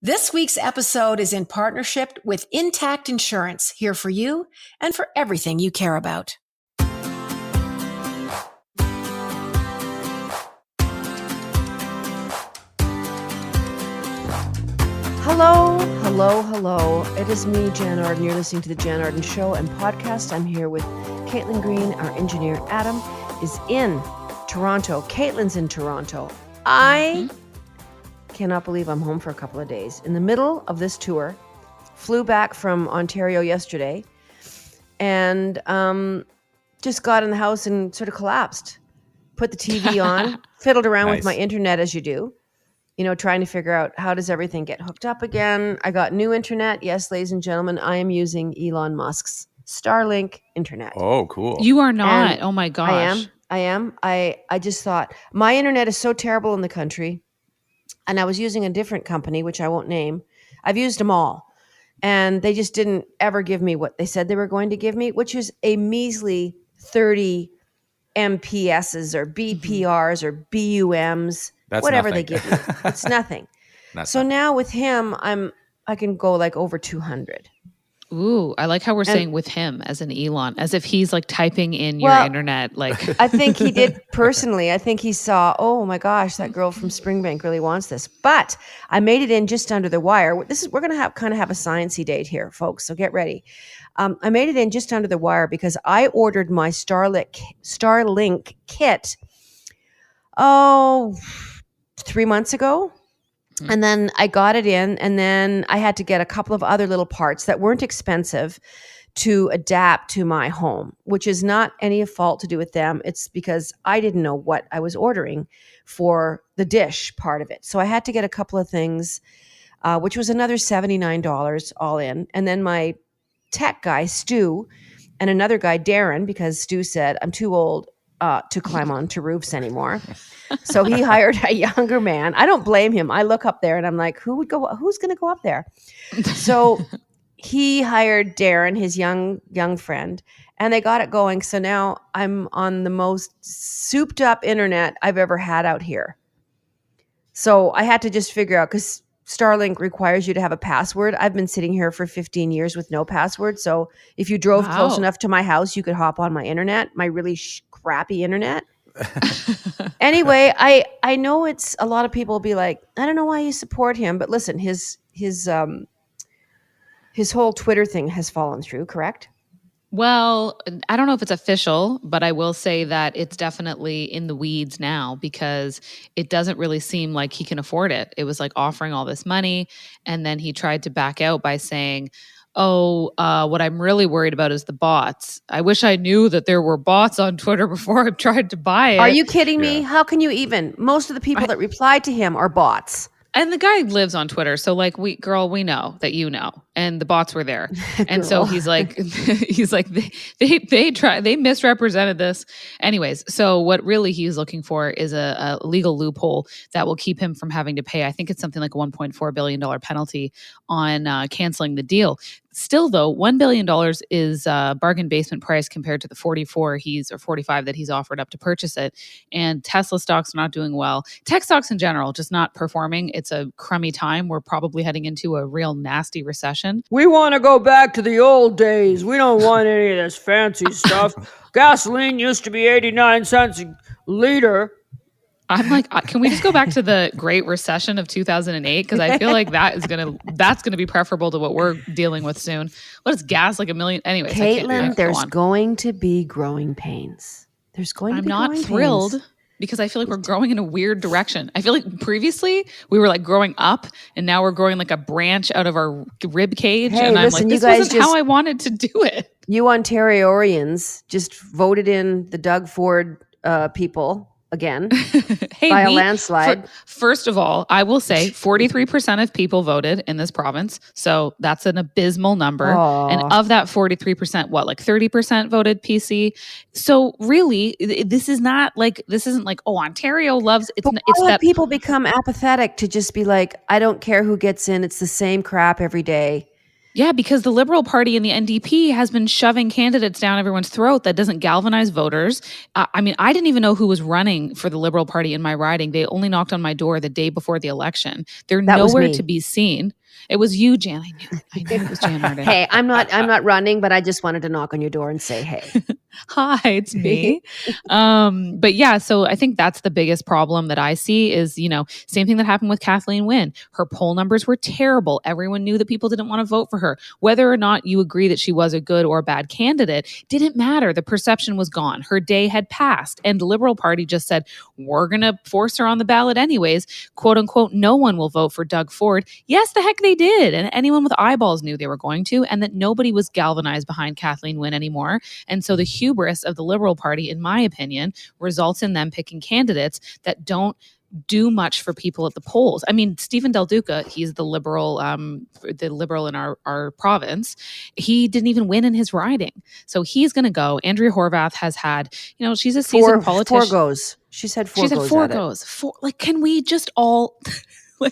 This week's episode is in partnership with Intact Insurance, here for you and for everything you care about. Hello, hello, hello. It is me, Jann Arden. You're listening to the Jann Arden Show and podcast. I'm here with Caitlin Green. Our engineer, Adam, is in Toronto. Caitlin's in Toronto. I cannot believe I'm home for a couple of days. In the middle of this tour, flew back from Ontario yesterday, and just got in the house and sort of collapsed. Put the TV on, fiddled around with my internet as you do. You know, trying to figure out how does everything get hooked up again. I got new internet. Yes, ladies and gentlemen, I am using Elon Musk's Starlink internet. Oh, cool. You are not. Oh my gosh. I am. I just thought my internet is so terrible in the country. And I was using a different company, which I won't name. I've used them all. And they just didn't ever give me what they said they were going to give me, which is a measly 30 MPSs or BPRs or BUMs, whatever they give you. It's nothing. Now with him, I can go like over 200. Ooh, I like how we're saying with him as an Elon, as if he's like typing in your internet. Like I think he did personally. I think he saw, oh my gosh, that girl from Springbank really wants this. But I made it in just under the wire. We're going to have a sciencey date here, folks. So get ready. I made it in just under the wire because I ordered my Starlink kit 3 months ago. And then I got it in, and then I had to get a couple of other little parts that weren't expensive to adapt to my home, which is not any fault to do with them. It's because I didn't know what I was ordering for the dish part of it. So I had to get a couple of things, which was another $79 all in. And then my tech guy, Stu, and another guy, Darren, because Stu said, I'm too old to climb onto roofs anymore. So he hired a younger man. I don't blame him. I look up there and I'm like, who's going to go up there? So he hired Darren, his young friend, and they got it going. So now I'm on the most souped up internet I've ever had out here. So I had to just figure out, because Starlink requires you to have a password. I've been sitting here for 15 years with no password. So if you drove close enough to my house, you could hop on my internet, my really crappy internet. Anyway, I know it's a lot of people will be like, I don't know why you support him, but listen, his whole Twitter thing has fallen through, correct? Well, I don't know if it's official, but I will say that it's definitely in the weeds now because it doesn't really seem like he can afford it. It was like offering all this money, and then he tried to back out by saying, what I'm really worried about is the bots. I wish I knew that there were bots on Twitter before I tried to buy it. Are you kidding me? How can you even? Most of the people that replied to him are bots. And the guy lives on Twitter. So like, we know that you know, and the bots were there. And so he's like, they misrepresented this. Anyways, so what really he's looking for is a legal loophole that will keep him from having to pay. I think it's something like a $1.4 billion penalty on canceling the deal. Still, though, $1 billion is bargain basement price compared to the 44 or 45 that he's offered up to purchase it. And Tesla stocks are not doing well. Tech stocks in general, just not performing. It's a crummy time. We're probably heading into a real nasty recession. We want to go back to the old days. We don't want any of this fancy stuff. Gasoline used to be 89 cents a liter. I'm like, can we just go back to the Great Recession of 2008? Because I feel like that's gonna be preferable to what we're dealing with soon. What is gas like $1 million? Anyways, Caitlin, there's going to be growing pains. I'm not thrilled because I feel like we're growing in a weird direction. I feel like previously we were like growing up, and now we're growing like a branch out of our rib cage. Hey, and I'm listen, like, this wasn't how I wanted to do it. You Ontarians just voted in the Doug Ford people again by a landslide. First of all, I will say 43% of people voted in this province. So that's an abysmal number. And of that 43%, like 30% voted PC. So really, this isn't like, Ontario loves it. Why have people become apathetic to just be like, I don't care who gets in. It's the same crap every day. Yeah, because the Liberal Party and the NDP has been shoving candidates down everyone's throat that doesn't galvanize voters. I mean, I didn't even know who was running for the Liberal Party in my riding. They only knocked on my door the day before the election. They're That was nowhere me. to be seen. It was you, Jan. I knew it was Jann Arden. Hey, I'm not running, but I just wanted to knock on your door and say, hey. Hi, it's me. But yeah, so I think that's the biggest problem that I see is, same thing that happened with Kathleen Wynne. Her poll numbers were terrible. Everyone knew that people didn't want to vote for her. Whether or not you agree that she was a good or a bad candidate didn't matter. The perception was gone. Her day had passed. And the Liberal Party just said, we're going to force her on the ballot anyways. Quote unquote, no one will vote for Doug Ford. Yes, the heck they did. And anyone with eyeballs knew they were going to, and that nobody was galvanized behind Kathleen Wynne anymore. And so the hubris of the Liberal Party, in my opinion, results in them picking candidates that don't do much for people at the polls. I mean, Stephen Del Duca, he's the liberal in our province. He didn't even win in his riding. So he's going to go. Andrea Horvath has had, she's a seasoned politician. 4 goes. She said 4 goes. She said 4 goes. 4, can we just all...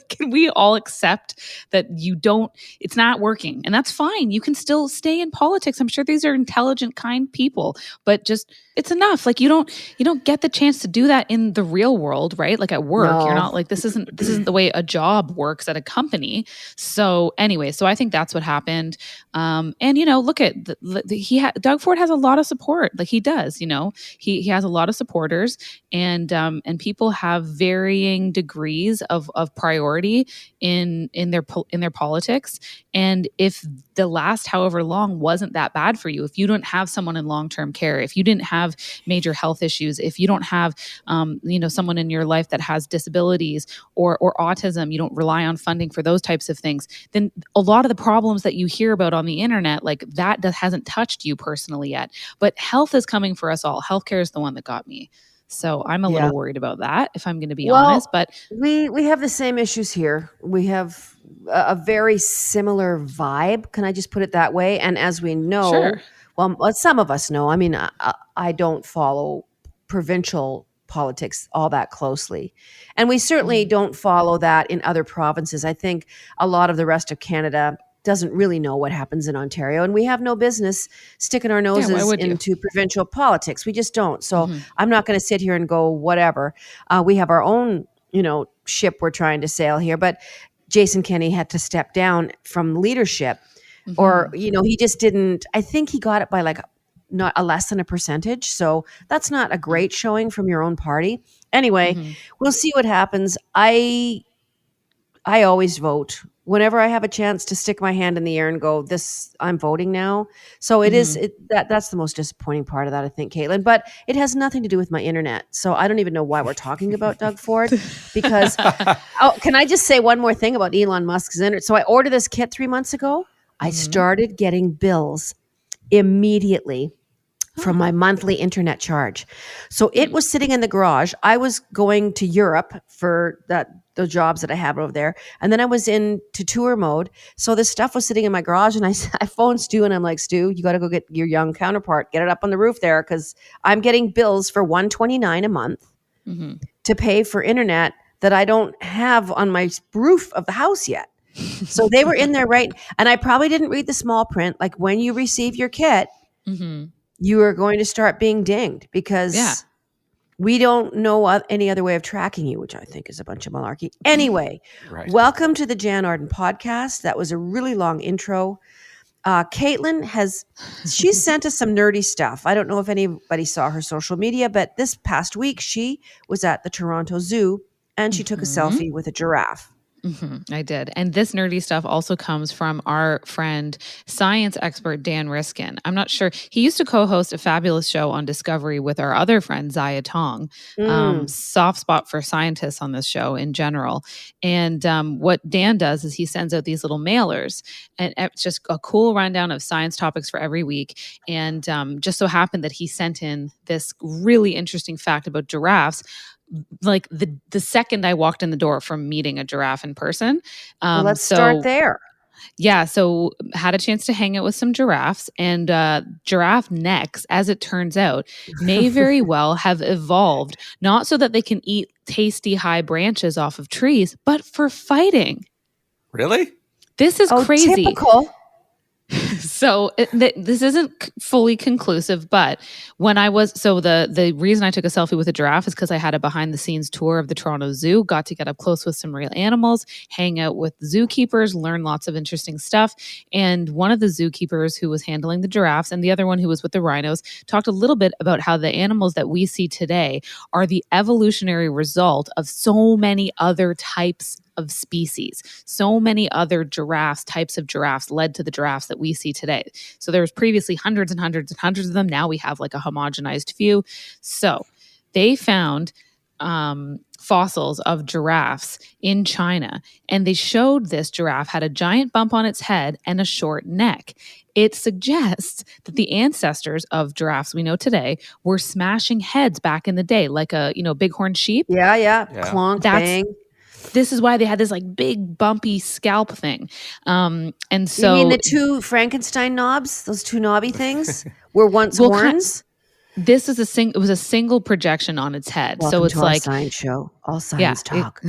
can we all accept that it's not working? And that's fine. You can still stay in politics. I'm sure these are intelligent, kind people, but just, it's enough. You don't get the chance to do that in the real world, right? Like at work, No. You're not this isn't the way a job works at a company. So anyway, so I think that's what happened. And look at Doug Ford has a lot of support. He does, he has a lot of supporters, and people have varying degrees of priority in their politics. And if the last however long wasn't that bad for you, if you don't have someone in long-term care, if you didn't have major health issues, if you don't have someone in your life that has disabilities or autism, you don't rely on funding for those types of things, then a lot of the problems that you hear about on the internet, that hasn't touched you personally yet. But health is coming for us all. Healthcare is the one that got me. So I'm a little worried about that, if I'm going to be honest. But we have the same issues here. We have a very similar vibe. Can I just put it that way? And as we know, Sure. well, some of us know. I mean, I don't follow provincial politics all that closely, and we certainly don't follow that in other provinces. I think a lot of the rest of Canada doesn't really know what happens in Ontario, and we have no business sticking our noses into provincial politics. We just don't. So I'm not going to sit here and go whatever. We have our own, ship we're trying to sail here. But Jason Kenney had to step down from leadership, or he just didn't. I think he got it by not a less than a percentage. So that's not a great showing from your own party. Anyway, we'll see what happens. I always vote whenever I have a chance to stick my hand in the air and go, I'm voting now. So that's the most disappointing part of that, I think, Caitlin. But it has nothing to do with my internet. So I don't even know why we're talking about Doug Ford. Because, can I just say one more thing about Elon Musk's internet? So I ordered this kit 3 months ago. I started getting bills immediately from my monthly internet charge. So it was sitting in the garage. I was going to Europe for the jobs that I have over there. And then I was into tour mode. So this stuff was sitting in my garage, and I phoned Stu, and I'm like, Stu, you got to go get your young counterpart, get it up on the roof there, because I'm getting bills for $129 a month to pay for internet that I don't have on my roof of the house yet. So they were in there, right? And I probably didn't read the small print. When you receive your kit, you are going to start being dinged, because we don't know any other way of tracking you, which I think is a bunch of malarkey. Anyway, Welcome to the Jann Arden podcast. That was a really long intro. Caitlin she sent us some nerdy stuff. I don't know if anybody saw her social media, but this past week she was at the Toronto Zoo and she took a selfie with a giraffe. I did. And this nerdy stuff also comes from our friend, science expert Dan Riskin. I'm not sure. He used to co-host a fabulous show on Discovery with our other friend, Zaya Tong. Soft spot for scientists on this show in general. And what Dan does is he sends out these little mailers, and it's just a cool rundown of science topics for every week. And just so happened that he sent in this really interesting fact about giraffes. The second I walked in the door from meeting a giraffe in person. Well, let's start there. Yeah, so had a chance to hang out with some giraffes, and giraffe necks, as it turns out, may very well have evolved, not so that they can eat tasty high branches off of trees, but for fighting. Really? This is crazy. Typical. So this isn't fully conclusive, but when I was, the reason I took a selfie with a giraffe is because I had a behind the scenes tour of the Toronto Zoo, got to get up close with some real animals, hang out with zookeepers, learn lots of interesting stuff. And one of the zookeepers who was handling the giraffes and the other one who was with the rhinos talked a little bit about how the animals that we see today are the evolutionary result of so many other types of species. So many other types of giraffes led to the giraffes that we see today. So there was previously hundreds and hundreds and hundreds of them. Now we have like a homogenized few. So they found fossils of giraffes in China, and they showed this giraffe had a giant bump on its head and a short neck. It suggests that the ancestors of giraffes we know today were smashing heads back in the day, like a bighorn sheep. Yeah. Clonk, bang. This is why they had this like big bumpy scalp thing. And so you mean the two Frankenstein knobs, those two knobby things were once horns? This is it was a single projection on its head. Welcome so it's to like our science show, all science talk.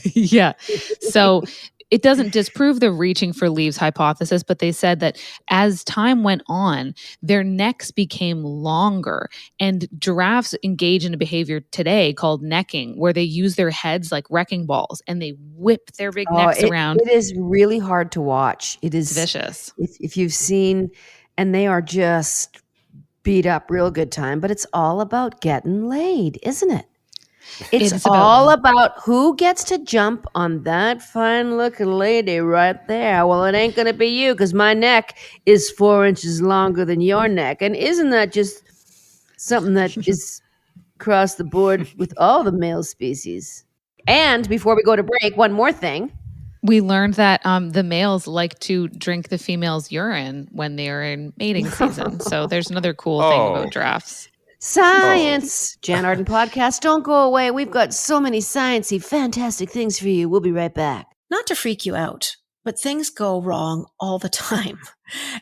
Yeah. So it doesn't disprove the reaching for leaves hypothesis, but they said that as time went on, their necks became longer, and giraffes engage in a behavior today called necking, where they use their heads like wrecking balls and they whip their big necks around. It is really hard to watch. It is vicious. If you've seen, and they are just beat up real good time, but it's all about getting laid, isn't it? It's all about who gets to jump on that fine looking lady right there. Well, it ain't going to be you because my neck is 4 inches longer than your neck. And isn't that just something that is across the board with all the male species? And before we go to break, one more thing. We learned that the males like to drink the female's urine when they're in mating season. So there's another cool thing about giraffes. Science! Jann Arden podcast. Don't go away. We've got so many sciencey, fantastic things for you. We'll be right back. Not to freak you out, but things go wrong all the time.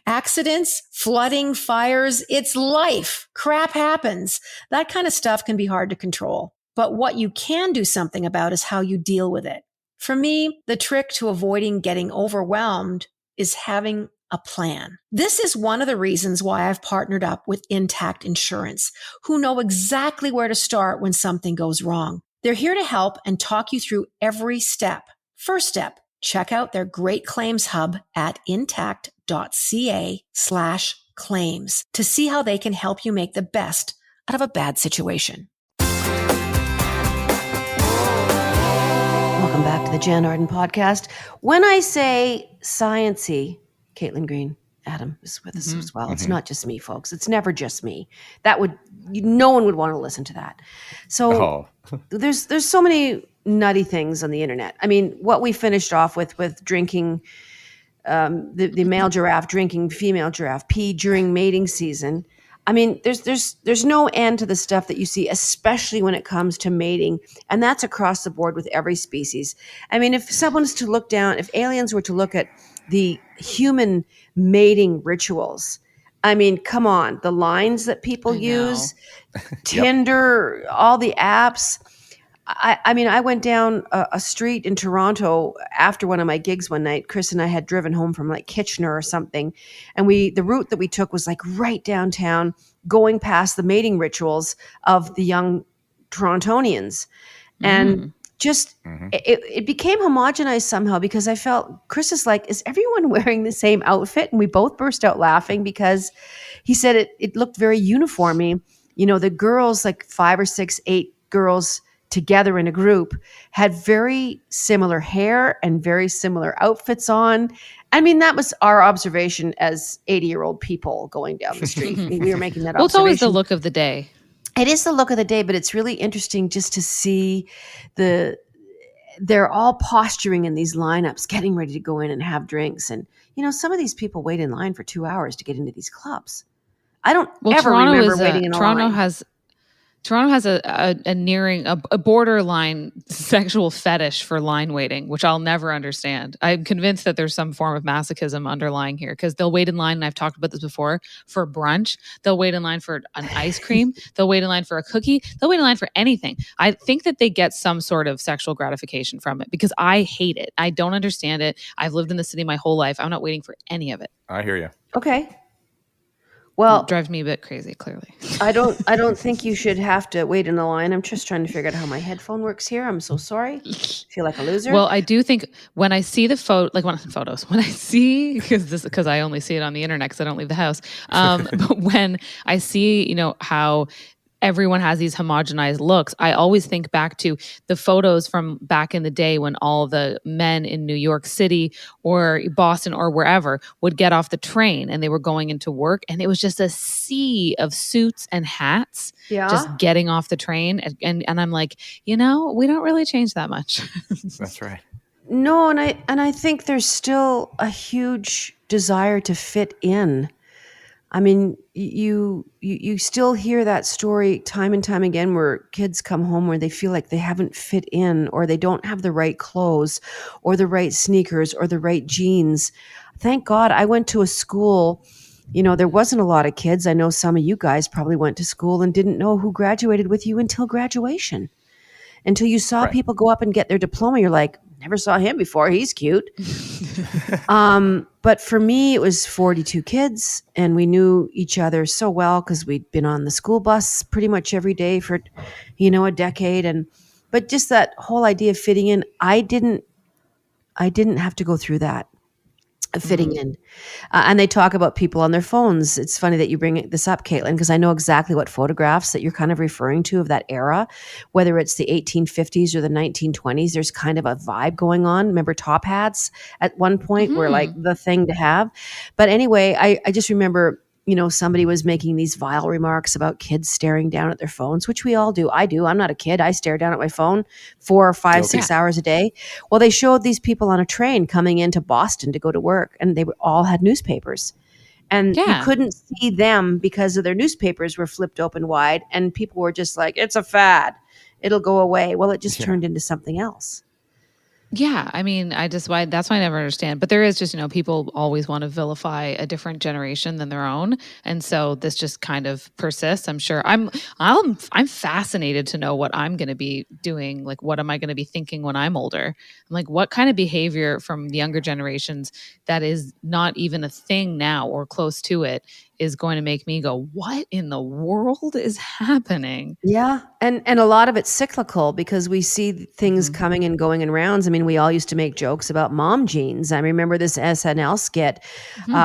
Accidents, flooding, fires, it's life. Crap happens. That kind of stuff can be hard to control. But what you can do something about is how you deal with it. For me, the trick to avoiding getting overwhelmed is having a plan. This is one of the reasons why I've partnered up with Intact Insurance, who know exactly where to start when something goes wrong. They're here to help and talk you through every step. First step, check out their great claims hub at intact.ca/claims to see how they can help you make the best out of a bad situation. Welcome back to the Jann Arden podcast. When I say sciencey, Caitlin Green, Adam is with us as well. It's not just me, folks. It's never just me. No one would want to listen to that. So there's so many nutty things on the internet. I mean, what we finished off with drinking, the male giraffe drinking female giraffe pee during mating season. I mean, there's no end to the stuff that you see, especially when it comes to mating, and that's across the board with every species. I mean, if aliens were to look at the human mating rituals, I mean, come on, the lines that people use, Tinder, all the apps. I mean, I went down a street in Toronto after one of my gigs one night. Chris and I had driven home from like Kitchener or something. And the route that we took was like right downtown, going past the mating rituals of the young Torontonians. And it became homogenized somehow because I felt, Chris is like, is everyone wearing the same outfit? And we both burst out laughing because he said it looked very uniformy. You know, the girls, like 5 or 6, 8 girls together in a group, had very similar hair and very similar outfits on. I mean, that was our observation as 80-year-old people going down the street. I mean, we were making that observation. Well, it's always the look of the day. It is the look of the day, but it's really interesting just to see they're all posturing in these lineups, getting ready to go in and have drinks. And, you know, some of these people wait in line for 2 hours to get into these clubs. I don't ever remember waiting in a line. Toronto has a nearing a borderline sexual fetish for line waiting, which I'll never understand. I'm convinced that there's some form of masochism underlying here because they'll wait in line, and I've talked about this before, for brunch. They'll wait in line for an ice cream. They'll wait in line for a cookie. They'll wait in line for anything. I think that they get some sort of sexual gratification from it because I hate it. I don't understand it. I've lived in the city my whole life. I'm not waiting for any of it. I hear you. Okay. Well, it drives me a bit crazy, clearly. I don't think you should have to wait in the line. I'm just trying to figure out how my headphone works here. I'm so sorry. I feel like a loser. Well, I do think when I see the when I see, because I only see it on the internet because I don't leave the house. But when I see, how everyone has these homogenized looks, I always think back to the photos from back in the day when all the men in New York City or Boston or wherever would get off the train and they were going into work, and it was just a sea of suits and hats just getting off the train. And I'm like, we don't really change that much. That's right. No, and I think there's still a huge desire to fit in. I mean, you still hear that story time and time again where kids come home where they feel like they haven't fit in, or they don't have the right clothes or the right sneakers or the right jeans. Thank God I went to a school, there wasn't a lot of kids. I know some of you guys probably went to school and didn't know who graduated with you until graduation. Until you saw people go up and get their diploma, you're like, never saw him before. He's cute. But for me, it was 42 kids, and we knew each other so well because we'd been on the school bus pretty much every day for, a decade. But just that whole idea of fitting in, I didn't have to go through that. Fitting in. And they talk about people on their phones. It's funny that you bring this up, Caitlin, because I know exactly what photographs that you're kind of referring to of that era, whether it's the 1850s or the 1920s. There's kind of a vibe going on. Remember top hats at one point were like the thing to have. But anyway, I just remember, somebody was making these vile remarks about kids staring down at their phones, which we all do. I do. I'm not a kid. I stare down at my phone 4 or 5, 6 hours a day. Well, they showed these people on a train coming into Boston to go to work, and they all had newspapers. And you couldn't see them because of their newspapers were flipped open wide, and people were just like, it's a fad. It'll go away. Well, it just turned into something else. Yeah, I mean, that's why I never understand. But there is just, people always want to vilify a different generation than their own, and so this just kind of persists. I'm sure. I'm fascinated to know what I'm going to be doing. Like, what am I going to be thinking when I'm older? I'm like, what kind of behavior from the younger generations that is not even a thing now or close to it is going to make me go, what in the world is happening? Yeah. And a lot of it's cyclical because we see things coming and going in rounds. I mean, we all used to make jokes about mom jeans. I remember this SNL skit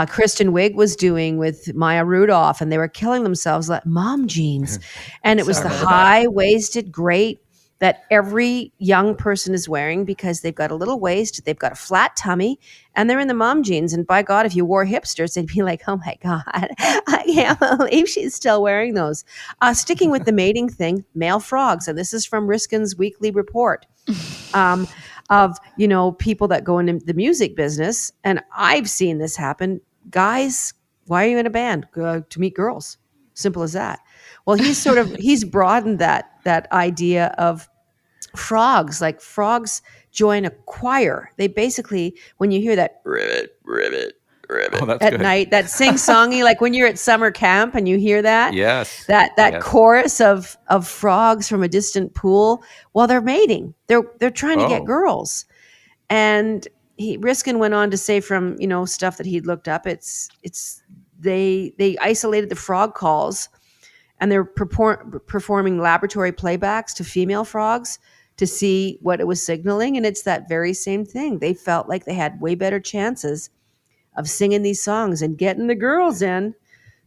Kristen Wiig was doing with Maya Rudolph, and they were killing themselves like mom jeans. And it was the high-waisted, great that every young person is wearing because they've got a little waist, they've got a flat tummy, and they're in the mom jeans. And by God, if you wore hipsters, they'd be like, oh my God, I can't believe she's still wearing those. Sticking with the mating thing, male frogs. And this is from Riskin's weekly report of, people that go into the music business. And I've seen this happen. Guys, why are you in a band? To meet girls. Simple as that. Well, he's broadened that idea of frogs. Like frogs join a choir. They basically, when you hear that ribbit at night, that sing-songy, like when you're at summer camp and you hear that, that chorus of frogs from a distant pool, well, they're mating. They're trying to get girls. And Riskin went on to say from stuff that he'd looked up, they isolated the frog calls. And they're performing laboratory playbacks to female frogs to see what it was signaling. And it's that very same thing. They felt like they had way better chances of singing these songs and getting the girls in.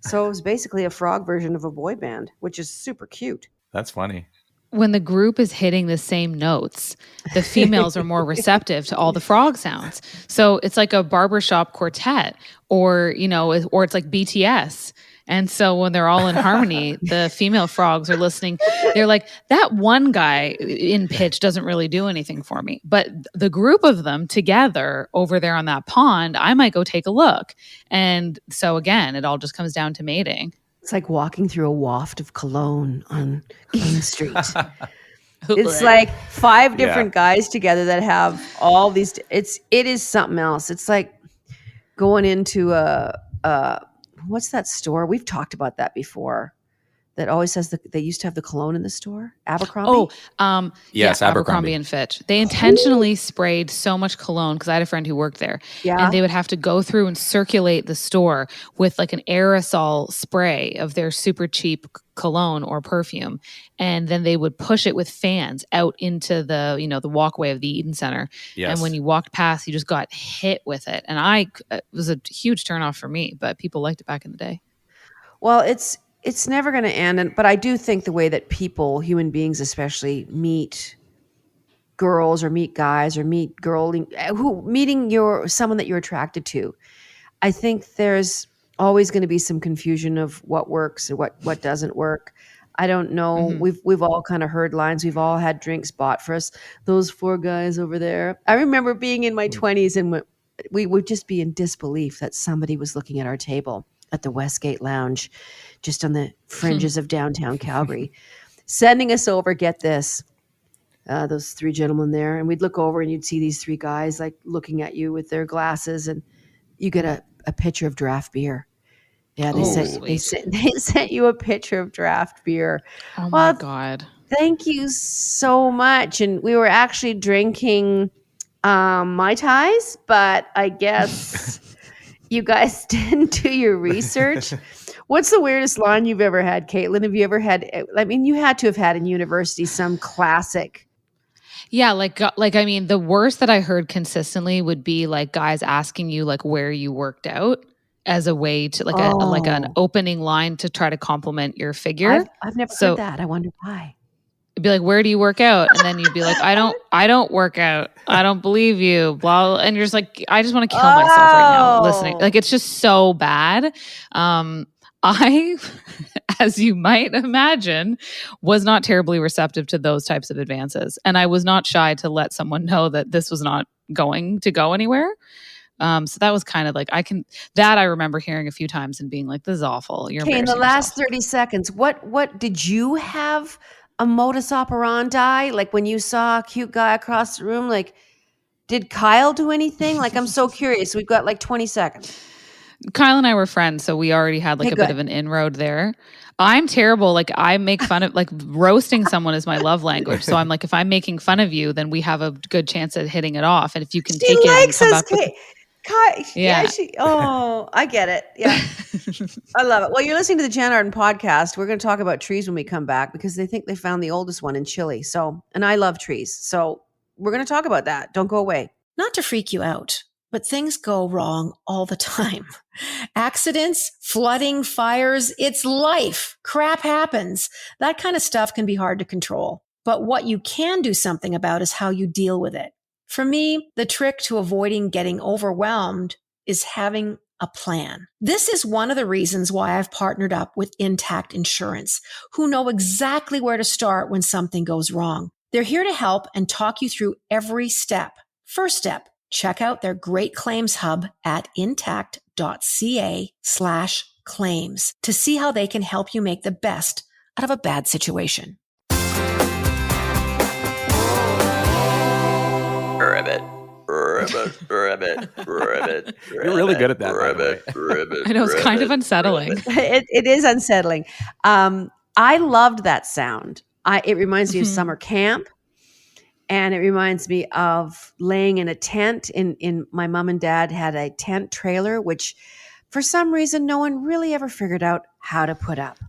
So it was basically a frog version of a boy band, which is super cute. That's funny. When the group is hitting the same notes, the females are more receptive to all the frog sounds. So it's like a barbershop quartet or it's like BTS. And so when they're all in harmony, the female frogs are listening. They're like, that one guy in pitch doesn't really do anything for me. But the group of them together over there on that pond, I might go take a look. And so again, it all just comes down to mating. It's like walking through a waft of cologne on King Street. It's like 5 different guys together that have all these. It is something else. It's like going into what's that store? We've talked about that before. That always says they used to have the cologne in the store. Abercrombie. Yes, Abercrombie and Fitch. They intentionally sprayed so much cologne because I had a friend who worked there, and they would have to go through and circulate the store with like an aerosol spray of their super cheap cologne or perfume, and then they would push it with fans out into the the walkway of the Eden Center. Yes. And when you walked past, you just got hit with it, and it was a huge turnoff for me, but people liked it back in the day. Well, it's never going to end. But I do think the way that people, human beings especially, meet girls or meet guys or meet meeting someone that you're attracted to, I think there's always going to be some confusion of what works or what doesn't work. I don't know. Mm-hmm. We've all kind of heard lines. We've all had drinks bought for us. Those 4 guys over there. I remember being in my 20s and we would just be in disbelief that somebody was looking at our table at the Westgate Lounge, just on the fringes of downtown Calgary, sending us over, get this, those 3 gentlemen there. And we'd look over and you'd see these 3 guys like looking at you with their glasses, and you get a pitcher of draft beer. Yeah, they sent you a pitcher of draft beer. Oh my God. Thank you so much. And we were actually drinking Mai Tais, but I guess you guys didn't do your research. What's the weirdest line you've ever had, Caitlin? Have you ever had, I mean, you had to have had in university some classic. Yeah, I mean, the worst that I heard consistently would be like guys asking you like where you worked out as a way to like an opening line to try to compliment your figure. I've never heard that. I wonder why. It'd be like, where do you work out? And then you'd be like, I don't work out. I don't believe you. Blah. And you're just like, I just want to kill myself right now listening. Like, it's just so bad. I, as you might imagine, was not terribly receptive to those types of advances. And I was not shy to let someone know that this was not going to go anywhere. So that was kind of like, I remember hearing a few times and being like, this is awful. You're okay, in the embarrassing last yourself. 30 seconds, what did you have a modus operandi? Like when you saw a cute guy across the room, like, did Kyle do anything? Like, I'm so curious. We've got like 20 seconds. Kyle and I were friends, so we already had like a bit of an inroad there. I'm terrible. Like, I make fun of, like, roasting someone is my love language. So I'm like, if I'm making fun of you, then we have a good chance at hitting it off. And if you can take it and come back with I get it. Yeah. I love it. Well, you're listening to the Jann Arden podcast. We're going to talk about trees when we come back because they think they found the oldest one in Chile. So, and I love trees. So we're going to talk about that. Don't go away. Not to freak you out, but things go wrong all the time. Accidents, flooding, fires, it's life. Crap happens. That kind of stuff can be hard to control. But what you can do something about is how you deal with it. For me, the trick to avoiding getting overwhelmed is having a plan. This is one of the reasons why I've partnered up with Intact Insurance, who know exactly where to start when something goes wrong. They're here to help and talk you through every step. First step, check out their great claims hub at intact.ca/claims to see how they can help you make the best out of a bad situation. Ribbit. You're really good at that. Ribbit. I know, it's kind of unsettling. It is unsettling. I loved that sound. It reminds me of summer camp. And it reminds me of laying in a tent. In my mom and dad had a tent trailer, which for some reason no one really ever figured out how to put up.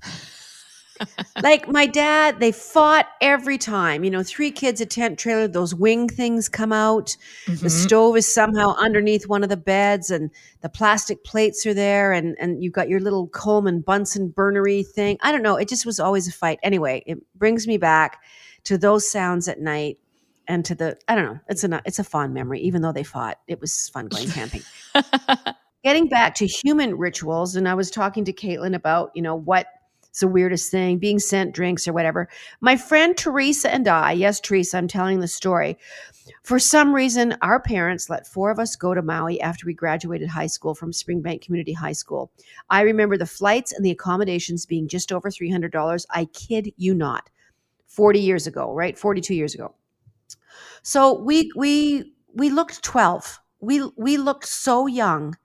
Like my dad, they fought every time. 3 kids, a tent trailer, those wing things come out. Mm-hmm. The stove is somehow underneath one of the beds and the plastic plates are there. And you've got your little Coleman Bunsen burnery thing. I don't know. It just was always a fight. Anyway, it brings me back to those sounds at night. And to I don't know, it's a fond memory, even though they fought. It was fun going camping. Getting back to human rituals, and I was talking to Caitlin about, what It's the weirdest thing, being sent drinks or whatever. My friend Teresa and I, yes, Teresa, I'm telling the story. For some reason, our parents let 4 of us go to Maui after we graduated high school from Springbank Community High School. I remember the flights and the accommodations being just over $300. I kid you not. 40 years ago, right? 42 years ago. So we looked 12. We looked so young.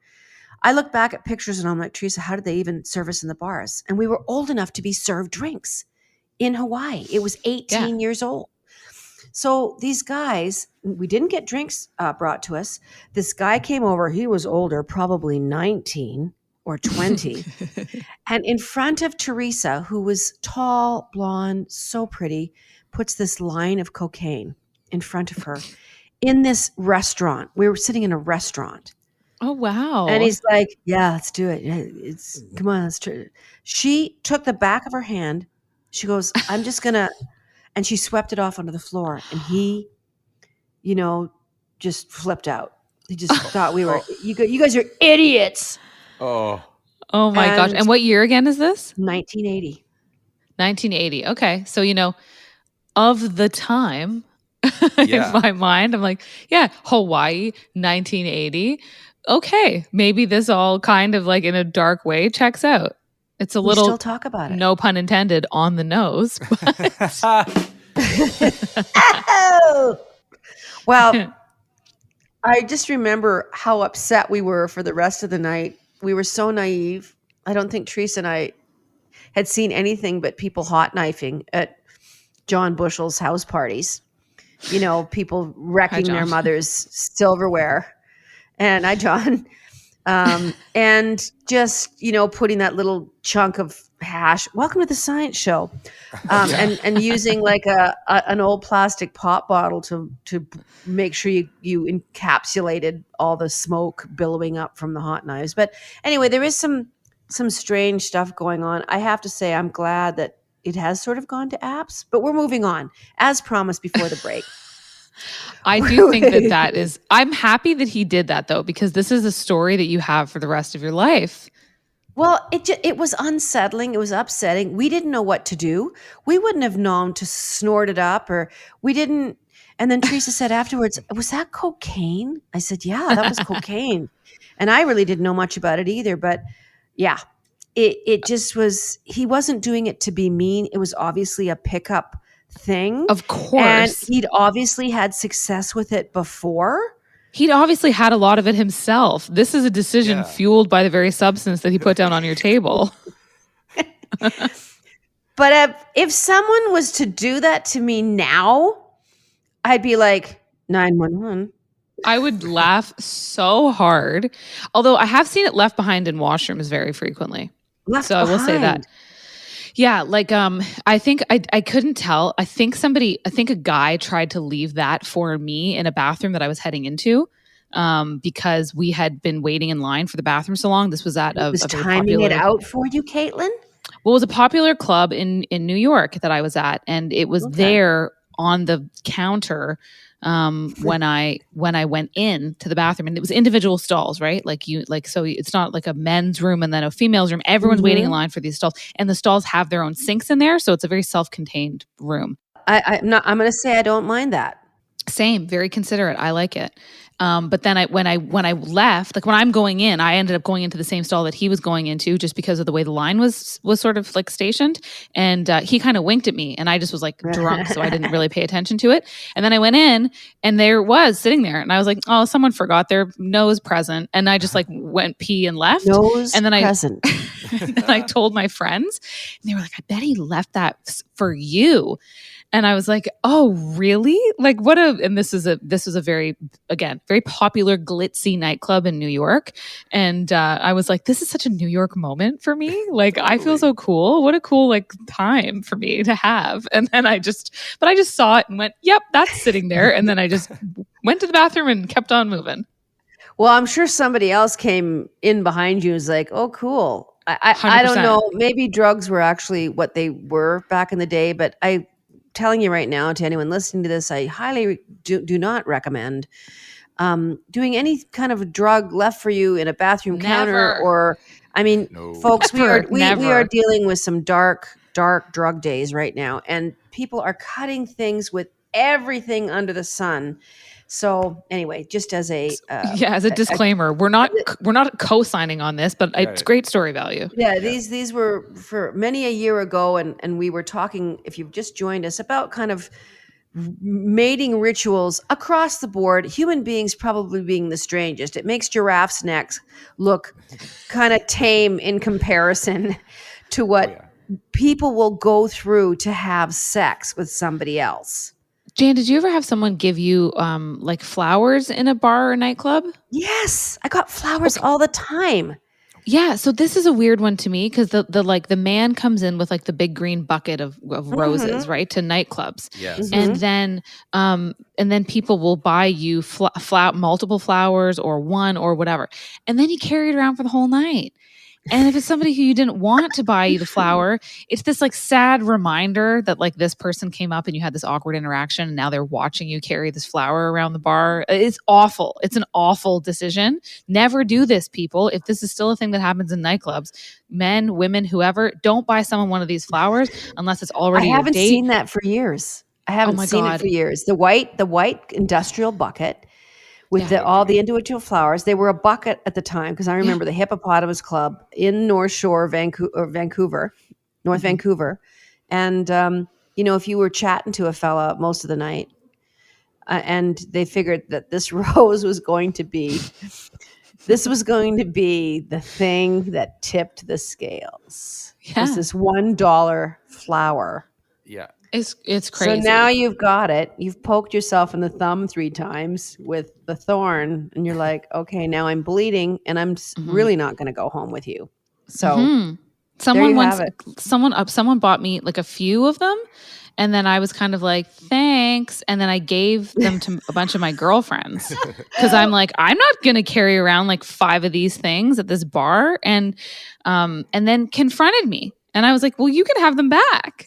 I look back at pictures and I'm like, Teresa, how did they even serve us in the bars? And we were old enough to be served drinks in Hawaii. It was 18 years old. So these guys, we didn't get drinks brought to us. This guy came over. He was older, probably 19 or 20. And in front of Teresa, who was tall, blonde, so pretty, puts this line of cocaine in front of her in this restaurant. We were sitting in a restaurant. Oh, wow. And he's like, yeah, let's do it. Come on, let's try it. She took the back of her hand. She goes, I'm just going to, and she swept it off onto the floor. And he, just flipped out. He just thought we were, you guys are idiots. Oh my gosh. And what year again is this? 1980. 1980. Okay. So, of the time in my mind, I'm like, yeah, Hawaii, 1980. Okay. Maybe this all kind of like in a dark way checks out. It's a little, still talk about it. No pun intended, on the nose. Well, I just remember how upset we were for the rest of the night. We were so naive. I don't think Teresa and I had seen anything but people hot knifing at John Bushel's house parties. People wrecking their mother's silverware. And hi, John. And just, putting that little chunk of hash, welcome to the science show, and using like an old plastic pop bottle to make sure you encapsulated all the smoke billowing up from the hot knives. But anyway, there is some strange stuff going on. I have to say, I'm glad that it has sort of gone to apps, but we're moving on as promised before the break. I do think that is, I'm happy that he did that though, because this is a story that you have for the rest of your life. Well, it was unsettling. It was upsetting. We didn't know what to do. We wouldn't have known to snort it up, or we didn't. And then Teresa said afterwards, was that cocaine? I said, yeah, that was cocaine. And I really didn't know much about it either. But yeah, it just was, he wasn't doing it to be mean. It was obviously a pickup thing. Of course. And he'd obviously had success with it before. He'd obviously had a lot of it himself. This is a decision fueled by the very substance that he put down on your table. But if someone was to do that to me now, I'd be like, 911. I would laugh so hard. Although I have seen it left behind in washrooms very frequently. I will say that. Yeah, like I think I couldn't tell. I think a guy tried to leave that for me in a bathroom that I was heading into, because we had been waiting in line for the bathroom so long. This was at a timing it out for you, Caitlin? Well, it was a popular club in New York that I was at, and it was there on the counter when I went in to the bathroom, and it was individual stalls, right? So it's not like a men's room and then a female's room. Everyone's waiting in line for these stalls, and the stalls have their own sinks in there. So it's a very self-contained room. I'm going to say I don't mind that. Same, very considerate. I like it. But then when I left, like when I'm going in, I ended up going into the same stall that he was going into, just because of the way the line was sort of like stationed. And he kind of winked at me, and I just was like drunk, so I didn't really pay attention to it. And then I went in, and there was sitting there, and I was like, oh, someone forgot their nose present, and I just like went pee and left. Nose present. And then I told my friends, and they were like, I bet he left that for you. And I was like, oh, really? Like and this was a very popular glitzy nightclub in New York. And I was like, this is such a New York moment for me. Like, I feel so cool. What a cool like time for me to have. And then I just saw it and went, yep, that's sitting there. And then I just went to the bathroom and kept on moving. Well, I'm sure somebody else came in behind you and was like, oh, cool. I don't know. Maybe drugs were actually what they were back in the day, but telling you right now, to anyone listening to this, I highly do not recommend doing any kind of drug left for you in a bathroom counter, Never. or I mean, No. folks, we are Never. dealing with some dark drug days right now, and people are cutting things with everything under the sun. So anyway, just as a as a disclaimer, we're not co-signing on this, but it's great story value. Yeah, these were for many a year ago, and we were talking, if you've just joined us, about kind of mating rituals across the board, human beings probably being the strangest. It makes giraffes' necks look kind of tame in comparison to what people will go through to have sex with somebody else. Jan, did you ever have someone give you like flowers in a bar or nightclub? Yes, I got flowers all the time. Yeah, so this is a weird one to me because the man comes in with like the big green bucket of roses, right, to nightclubs. Yes. And then people will buy you multiple flowers or one or whatever, and then you carry it around for the whole night. And if it's somebody who you didn't want to buy you the flower, it's this like sad reminder that like this person came up and you had this awkward interaction and now they're watching you carry this flower around the bar. It's awful. It's an awful decision. Never do this, people. If this is still a thing that happens in nightclubs, men, women, whoever, don't buy someone one of these flowers unless it's already I haven't your date. seen that for years. I haven't seen it for years. The white industrial bucket with all the individual flowers. They were a bucket at the time because I remember the Hippopotamus Club in North Shore, Vancouver, North Vancouver. And, if you were chatting to a fella most of the night and they figured that this rose was going to be the thing that tipped the scales. Yeah. It's this $1 flower. Yeah. It's crazy. So now you've got it. You've poked yourself in the thumb 3 times with the thorn, and you're like, okay, now I'm bleeding, and I'm really not going to go home with you. So someone bought me like a few of them, and then I was kind of like, thanks, and then I gave them to a bunch of my girlfriends because I'm like, I'm not going to carry around like 5 of these things at this bar, and then confronted me, and I was like, well, you can have them back.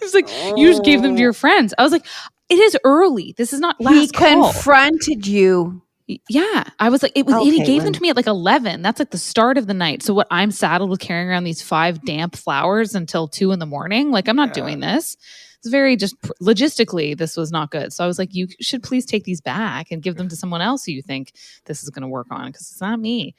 It's like, you just gave them to your friends. I was like, it is early. This is not last call. He confronted you. Yeah. I was like, he gave them to me at like 11. That's like the start of the night. So what, I'm saddled with carrying around these 5 damp flowers until 2 a.m. Like, I'm not doing this. It's very just logistically, this was not good. So I was like, you should please take these back and give them to someone else who you think this is going to work on, because it's not me.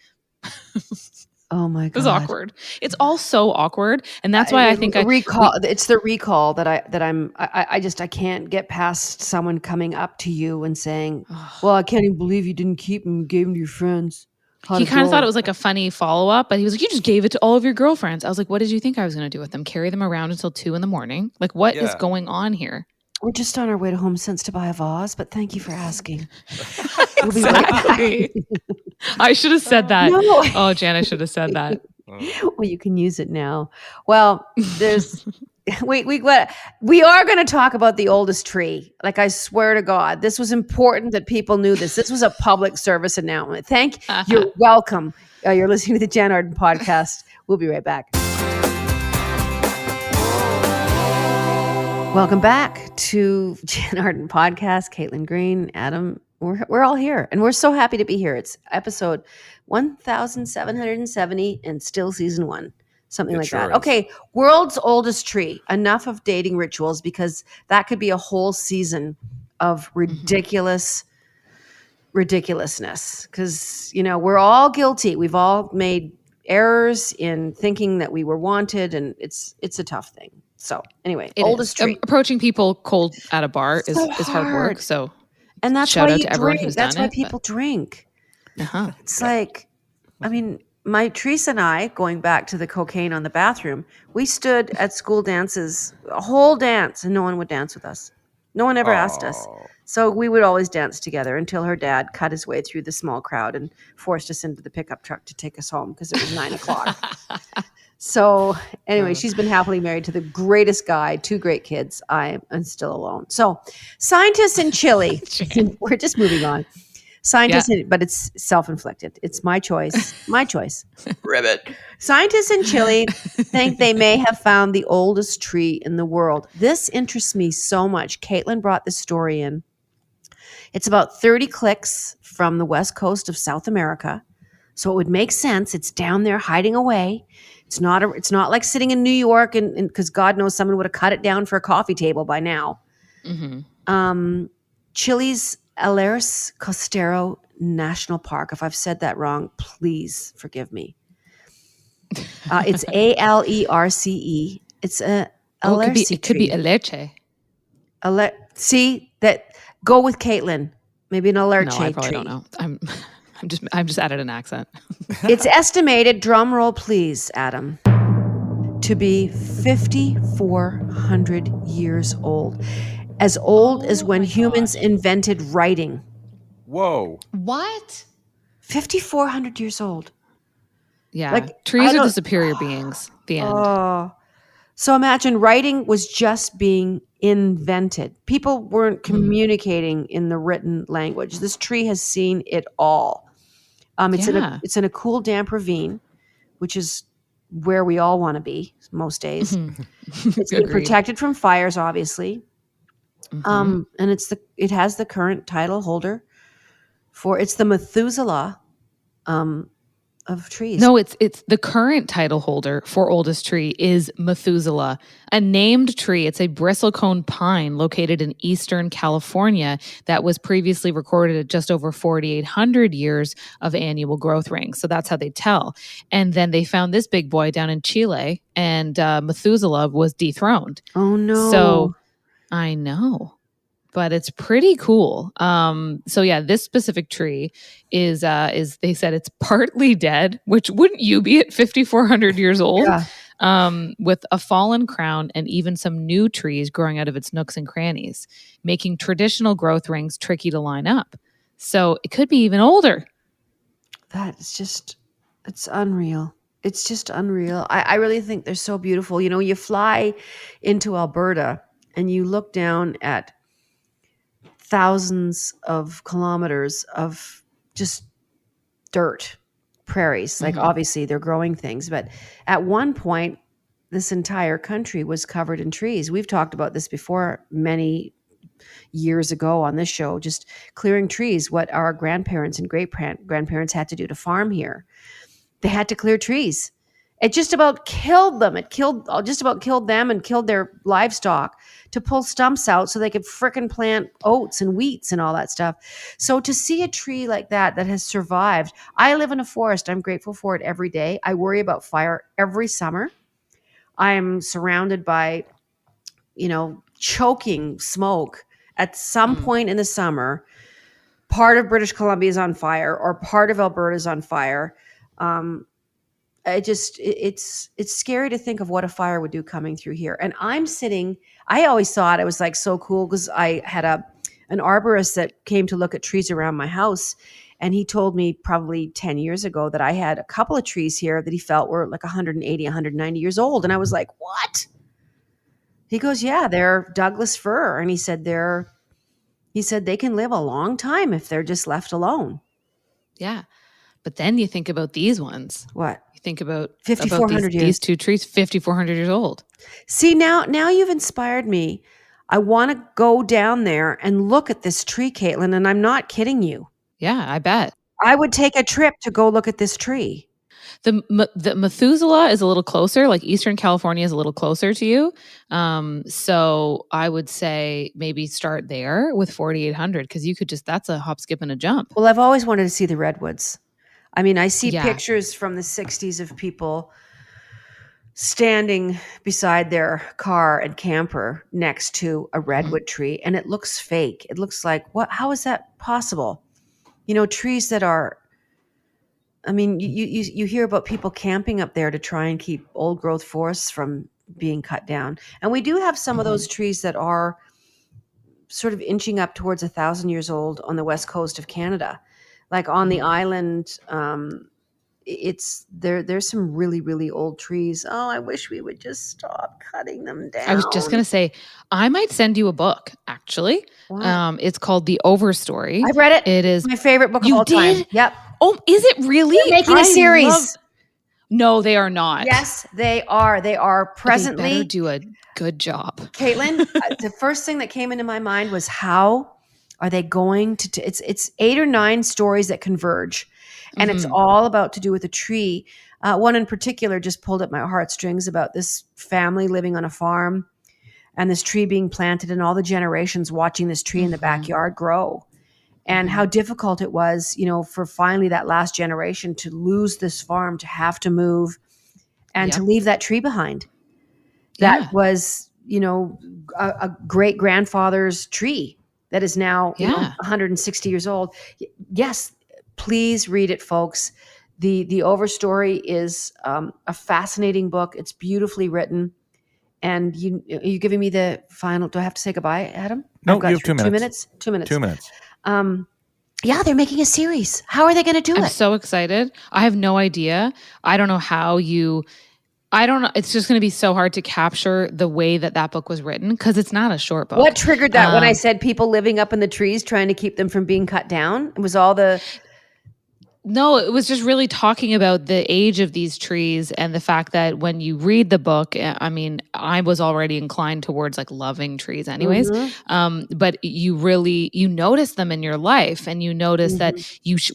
Oh my God. It was awkward. It's all so awkward. And that's why I think it's the recall that I can't get past someone coming up to you and saying, well, I can't even believe you didn't keep them, gave them to your friends. He kind of thought it was like a funny follow-up, but he was like, you just gave it to all of your girlfriends. I was like, what did you think I was going to do with them? Carry them around until 2 a.m? Like, what is going on here? We're just on our way to Home Sense to buy a vase, but thank you for asking. We'll be right back. I should have said that. No. Oh, Jan, I should have said that. Well, you can use it now. Well, there's we are going to talk about the oldest tree. Like, I swear to God, this was important that people knew this. This was a public service announcement. You're welcome. You're listening to the Jann Arden podcast. We'll be right back. Welcome back to Jann Arden podcast. Caitlin Green, Adam, we're all here, and we're so happy to be here. It's episode 1770 and still season 1, something like that. Okay, world's oldest tree. Enough of dating rituals, because that could be a whole season of ridiculousness. Because we're all guilty. We've all made errors in thinking that we were wanted, and it's a tough thing. So anyway, oldest tree. Approaching people cold at a bar is hard work. So, and that's shout why out you to everyone drink. who's That's done why it, people drink. It's like, I mean, my Teresa and I, going back to the cocaine on the bathroom, we stood at school dances, a whole dance, and no one would dance with us. No one ever asked us. So we would always dance together until her dad cut his way through the small crowd and forced us into the pickup truck to take us home because it was 9 o'clock. So anyway, she's been happily married to the greatest guy, 2 great kids. I'm still alone. So scientists in Chile, we're just moving on. But it's self-inflicted. It's my choice. My choice. Ribbit. Scientists in Chile think they may have found the oldest tree in the world. This interests me so much. Caitlin brought this story in. It's about 30 clicks from the west coast of South America. So it would make sense. It's down there hiding away. It's not like sitting in New York and because God knows someone would have cut it down for a coffee table by now. Chile's Alerce Costero National Park. If I've said that wrong, please forgive me. It's ALERCE. It's a Alerce it could be Alerce. See that? Go with Caitlin. Maybe an Alerce No, I probably tree. don't know. I'm just added an accent. It's estimated, drum roll please, Adam, to be 5,400 years old. As old as when humans invented writing. Whoa. What? 5,400 years old. Yeah. Like, Trees are the superior beings. The end. Oh. So imagine writing was just being invented. People weren't communicating in the written language. This tree has seen it all. It's in a cool, damp ravine, which is where we all want to be most days. It's been protected from fires, obviously. And it has the current title holder it's the Methuselah of trees. No, it's the current title holder for oldest tree is Methuselah, a named tree. It's a bristlecone pine located in eastern California that was previously recorded at just over 4,800 years of annual growth rings. So that's how they tell. And then they found this big boy down in Chile, and Methuselah was dethroned. Oh no! So I know. But it's pretty cool. So yeah, this specific tree is they said it's partly dead, which wouldn't you be at 5,400 years old? Yeah. With a fallen crown and even some new trees growing out of its nooks and crannies, making traditional growth rings tricky to line up. So it could be even older. It's unreal. It's just unreal. I really think they're so beautiful. You know, you fly into Alberta and you look down at thousands of kilometers of just dirt, prairies. Like obviously they're growing things, but at one point, this entire country was covered in trees. We've talked about this before many years ago on this show, just clearing trees, what our grandparents and great-grandparents had to do to farm here. They had to clear trees. It just about killed them. It just about killed them and killed their livestock to pull stumps out so they could frickin' plant oats and wheats and all that stuff. So to see a tree like that has survived. I live in a forest. I'm grateful for it every day. I worry about fire every summer. I'm surrounded by, choking smoke. At some point in the summer, part of British Columbia is on fire or part of Alberta is on fire. It's scary to think of what a fire would do coming through here. And I always thought it was like so cool because I had an arborist that came to look at trees around my house. And he told me probably 10 years ago that I had a couple of trees here that he felt were like 180, 190 years old. And I was like, what? He goes, yeah, they're Douglas fir. And he said they can live a long time if they're just left alone. Yeah. But then you think about these ones. What? You think about 5,400 years. These two trees, 5,400 years old. See, now you've inspired me. I want to go down there and look at this tree, Caitlin, and I'm not kidding you. Yeah, I bet. I would take a trip to go look at this tree. The Methuselah is a little closer, like Eastern California is a little closer to you. So I would say maybe start there with 4,800 because that's a hop, skip, and a jump. Well, I've always wanted to see the redwoods. I mean, I see pictures from the 60s of people standing beside their car and camper next to a redwood tree, and it looks fake. It looks like, how is that possible? Trees that are, I mean, you hear about people camping up there to try and keep old growth forests from being cut down. And we do have some of those trees that are sort of inching up towards 1,000 years old on the west coast of Canada. Like on the island, there's some really, really old trees. Oh, I wish we would just stop cutting them down. I was just going to say, I might send you a book, actually. It's called The Overstory. I've read it. It is my favorite book of all time. Yep. Oh, is it really? They're making a series. No, they are not. Yes, they are. They are presently. They better do a good job. Caitlin, the first thing that came into my mind was how Are they going to it's 8 or 9 stories that converge, and it's all about to do with a tree. One in particular just pulled at my heartstrings about this family living on a farm and this tree being planted and all the generations watching this tree in the backyard grow, and how difficult it was, for finally that last generation to lose this farm, to have to move and to leave that tree behind. That was, a great grandfather's tree that is now 160 years old. Yes, please read it, folks. The Overstory is a fascinating book. It's beautifully written. And are you giving me the final? Do I have to say goodbye, Adam? No, you have 2 minutes. 2 minutes. 2 minutes. Yeah, they're making a series. How are they going to do it? I'm so excited. I have no idea. I don't know how I don't know. It's just going to be so hard to capture the way that book was written because it's not a short book. What triggered that when I said people living up in the trees trying to keep them from being cut down? It was all the... No, it was just really talking about the age of these trees and the fact that when you read the book, I mean, I was already inclined towards like loving trees anyways. But you notice them in your life, and you notice that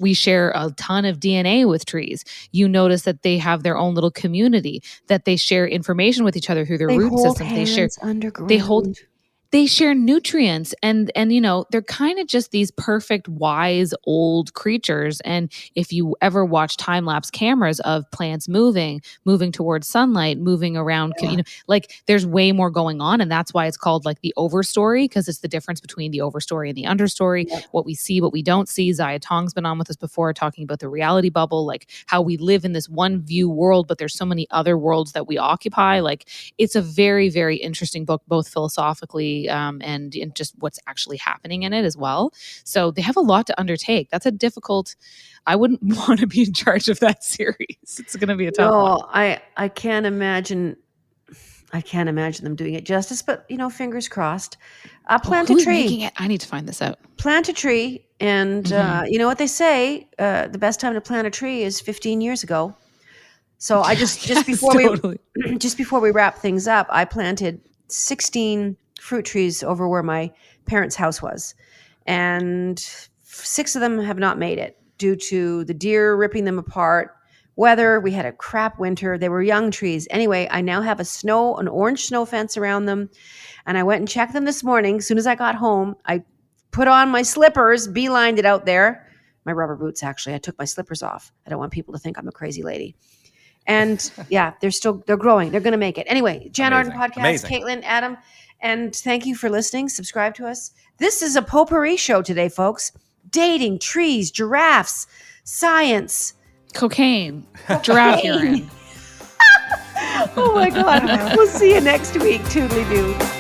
we share a ton of DNA with trees. You notice that they have their own little community, that they share information with each other through their root systems. They share underground. They share nutrients, and they're kind of just these perfect, wise, old creatures. And if you ever watch time-lapse cameras of plants moving towards sunlight, moving around, there's way more going on. And that's why it's called like the Overstory, because it's the difference between the overstory and the understory, what we see, what we don't see. Zaya Tong's been on with us before talking about the reality bubble, like how we live in this one view world, but there's so many other worlds that we occupy. Like, it's a very, very interesting book, both philosophically and in just what's actually happening in it as well. So they have a lot to undertake. That's a difficult... I wouldn't want to be in charge of that series. It's going to be a tough one. I can't imagine them doing it justice, but fingers crossed. Plant a tree. Making it? I need to find this out. Plant a tree, and you know what they say, the best time to plant a tree is 15 years ago. So I just before we wrap things up, I planted 16 fruit trees over where my parents' house was, and 6 of them have not made it due to the deer ripping them apart, weather. We had a crap winter. They were young trees. Anyway, I now have an orange snow fence around them, and I went and checked them this morning. As soon as I got home, I put on my slippers, beelined it out there. My rubber boots, actually. I took my slippers off. I don't want people to think I'm a crazy lady. And yeah, they're growing. They're going to make it. Anyway, Jann Arden Podcast, Caitlin, Adam, and thank you for listening. Subscribe to us. This is a potpourri show today, folks. Dating, trees, giraffes, science. Cocaine. Giraffe urine. Oh my God. We'll see you next week. Toodly-doo.